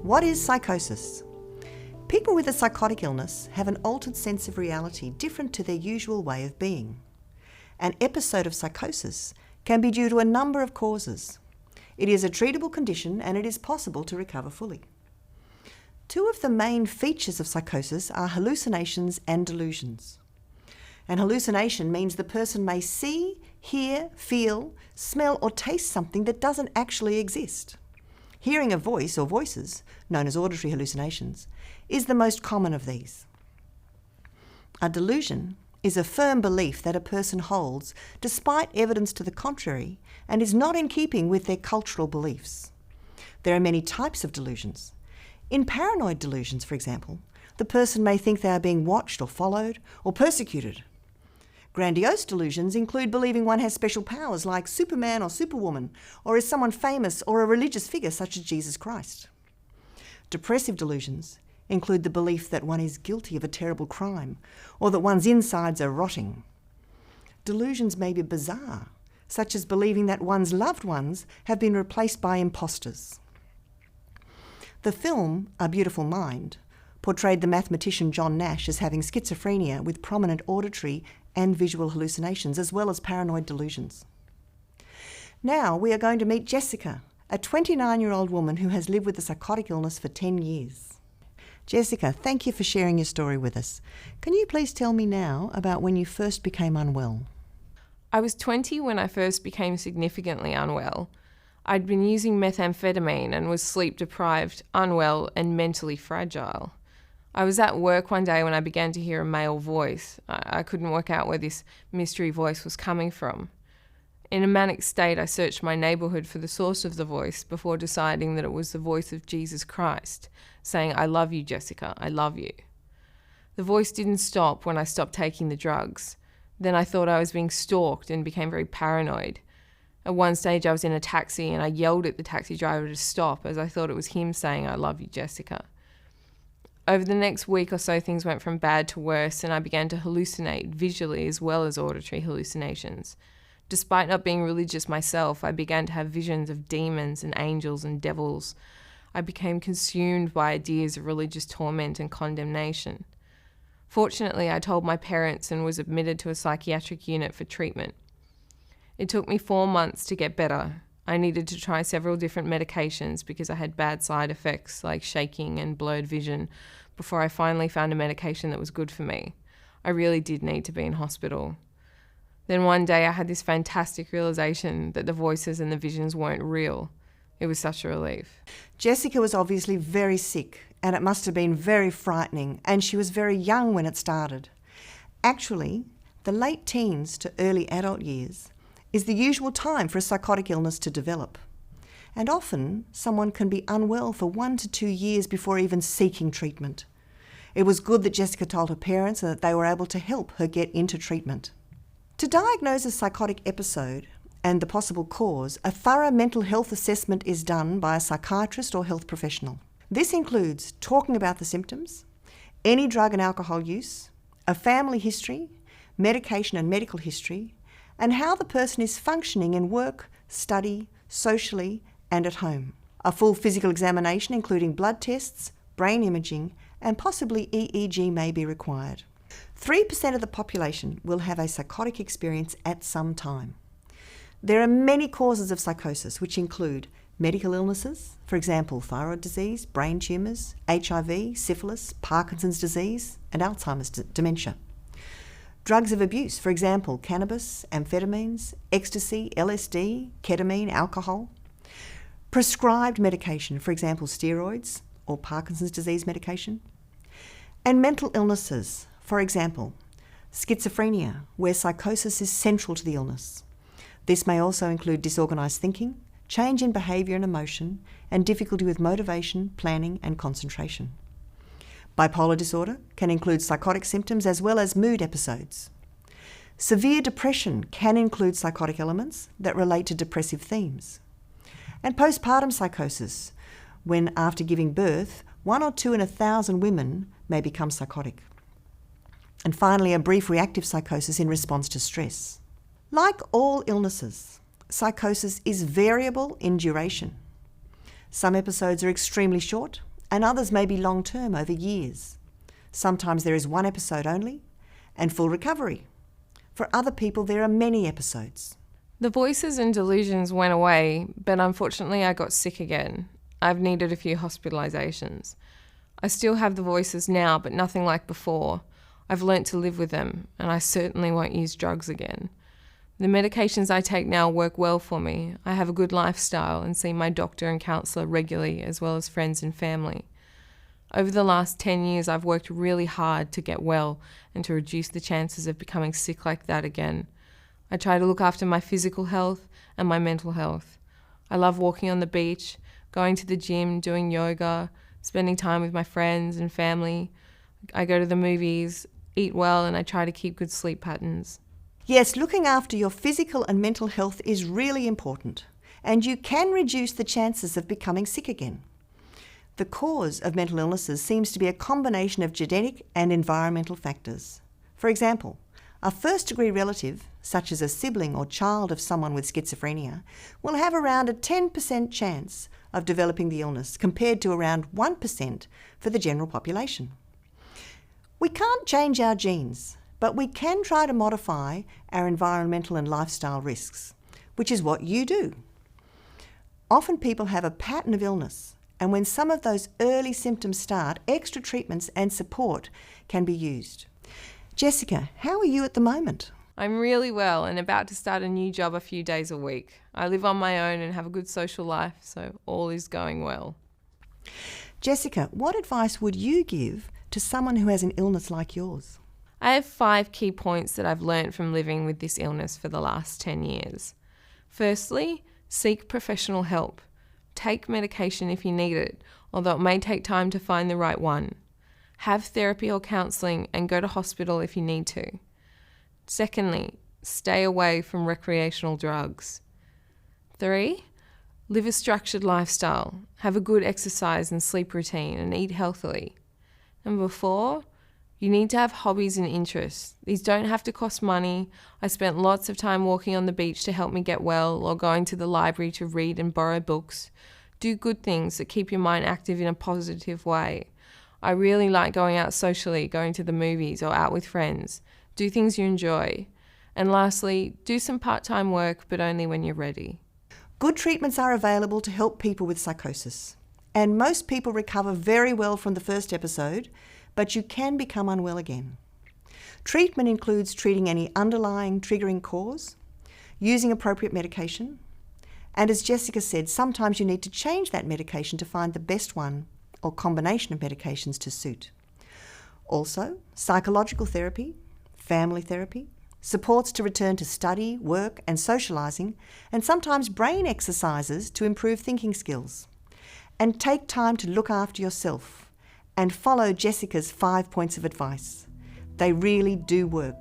What is psychosis? People with a psychotic illness have an altered sense of reality different to their usual way of being. An episode of psychosis can be due to a number of causes. It is a treatable condition and it is possible to recover fully. Two of the main features of psychosis are hallucinations and delusions. An hallucination means the person may see, hear, feel, smell or taste something that doesn't actually exist. Hearing a voice or voices, known as auditory hallucinations, is the most common of these. A delusion is a firm belief that a person holds despite evidence to the contrary and is not in keeping with their cultural beliefs. There are many types of delusions. In paranoid delusions, for example, the person may think they are being watched or followed or persecuted. Grandiose delusions include believing one has special powers like Superman or Superwoman, or is someone famous or a religious figure such as Jesus Christ. Depressive delusions include the belief that one is guilty of a terrible crime or that one's insides are rotting. Delusions may be bizarre, such as believing that one's loved ones have been replaced by imposters. The film A Beautiful Mind portrayed the mathematician John Nash as having schizophrenia with prominent auditory and visual hallucinations, as well as paranoid delusions. Now we are going to meet Jessica, a 29-year-old woman who has lived with a psychotic illness for 10 years. Jessica, thank you for sharing your story with us. Can you please tell me now about when you first became unwell? I was 20 when I first became significantly unwell. I'd been using methamphetamine and was sleep deprived, unwell, and mentally fragile. I was at work one day when I began to hear a male voice. I couldn't work out where this mystery voice was coming from. In a manic state, I searched my neighbourhood for the source of the voice before deciding that it was the voice of Jesus Christ, saying, "I love you, Jessica, I love you." The voice didn't stop when I stopped taking the drugs. Then I thought I was being stalked and became very paranoid. At one stage I was in a taxi and I yelled at the taxi driver to stop as I thought it was him saying, "I love you, Jessica." Over the next week or so, things went from bad to worse and I began to hallucinate visually as well as auditory hallucinations. Despite not being religious myself, I began to have visions of demons and angels and devils. I became consumed by ideas of religious torment and condemnation. Fortunately, I told my parents and was admitted to a psychiatric unit for treatment. It took me 4 months to get better. I needed to try several different medications because I had bad side effects like shaking and blurred vision before I finally found a medication that was good for me. I really did need to be in hospital. Then one day I had this fantastic realization that the voices and the visions weren't real. It was such a relief. Jessica was obviously very sick and it must have been very frightening, and she was very young when it started. Actually, the late teens to early adult years is the usual time for a psychotic illness to develop. And often, someone can be unwell for 1 to 2 years before even seeking treatment. It was good that Jessica told her parents and that they were able to help her get into treatment. To diagnose a psychotic episode and the possible cause, a thorough mental health assessment is done by a psychiatrist or health professional. This includes talking about the symptoms, any drug and alcohol use, a family history, medication and medical history, and how the person is functioning in work, study, socially, and at home. A full physical examination, including blood tests, brain imaging, and possibly EEG may be required. 3% of the population will have a psychotic experience at some time. There are many causes of psychosis, which include medical illnesses, for example, thyroid disease, brain tumours, HIV, syphilis, Parkinson's disease, and Alzheimer's dementia. Drugs of abuse, for example, cannabis, amphetamines, ecstasy, LSD, ketamine, alcohol. Prescribed medication, for example, steroids or Parkinson's disease medication. And mental illnesses, for example, schizophrenia, where psychosis is central to the illness. This may also include disorganised thinking, change in behaviour and emotion, and difficulty with motivation, planning and concentration. Bipolar disorder can include psychotic symptoms as well as mood episodes. Severe depression can include psychotic elements that relate to depressive themes. And postpartum psychosis, when after giving birth, 1 or 2 in 1,000 women may become psychotic. And finally, a brief reactive psychosis in response to stress. Like all illnesses, psychosis is variable in duration. Some episodes are extremely short and others may be long-term over years. Sometimes there is one episode only and full recovery. For other people, there are many episodes. The voices and delusions went away, but unfortunately I got sick again. I've needed a few hospitalizations. I still have the voices now, but nothing like before. I've learnt to live with them, and I certainly won't use drugs again. The medications I take now work well for me. I have a good lifestyle and see my doctor and counsellor regularly, as well as friends and family. Over the last 10 years, I've worked really hard to get well and to reduce the chances of becoming sick like that again. I try to look after my physical health and my mental health. I love walking on the beach, going to the gym, doing yoga, spending time with my friends and family. I go to the movies, eat well, and I try to keep good sleep patterns. Yes, looking after your physical and mental health is really important, and you can reduce the chances of becoming sick again. The cause of mental illnesses seems to be a combination of genetic and environmental factors. For example, a first-degree relative, such as a sibling or child of someone with schizophrenia, will have around a 10% chance of developing the illness, compared to around 1% for the general population. We can't change our genes, but we can try to modify our environmental and lifestyle risks, which is what you do. Often people have a pattern of illness, and when some of those early symptoms start, extra treatments and support can be used. Jessica, how are you at the moment? I'm really well and about to start a new job a few days a week. I live on my own and have a good social life, so all is going well. Jessica, what advice would you give to someone who has an illness like yours? I have 5 key points that I've learnt from living with this illness for the last 10 years. Firstly, seek professional help. Take medication if you need it, although it may take time to find the right one. Have therapy or counselling and go to hospital if you need to. Secondly, stay away from recreational drugs. 3, live a structured lifestyle. Have a good exercise and sleep routine and eat healthily. Number 4, you need to have hobbies and interests. These don't have to cost money. I spent lots of time walking on the beach to help me get well, or going to the library to read and borrow books. Do good things that keep your mind active in a positive way. I really like going out socially, going to the movies or out with friends. Do things you enjoy. And lastly, do some part-time work, but only when you're ready. Good treatments are available to help people with psychosis, and most people recover very well from the first episode, but you can become unwell again. Treatment includes treating any underlying triggering cause, using appropriate medication, and as Jessica said, sometimes you need to change that medication to find the best one or combination of medications to suit. Also, psychological therapy, family therapy, supports to return to study, work and socialising, and sometimes brain exercises to improve thinking skills. And take time to look after yourself and follow Jessica's 5 points of advice. They really do work.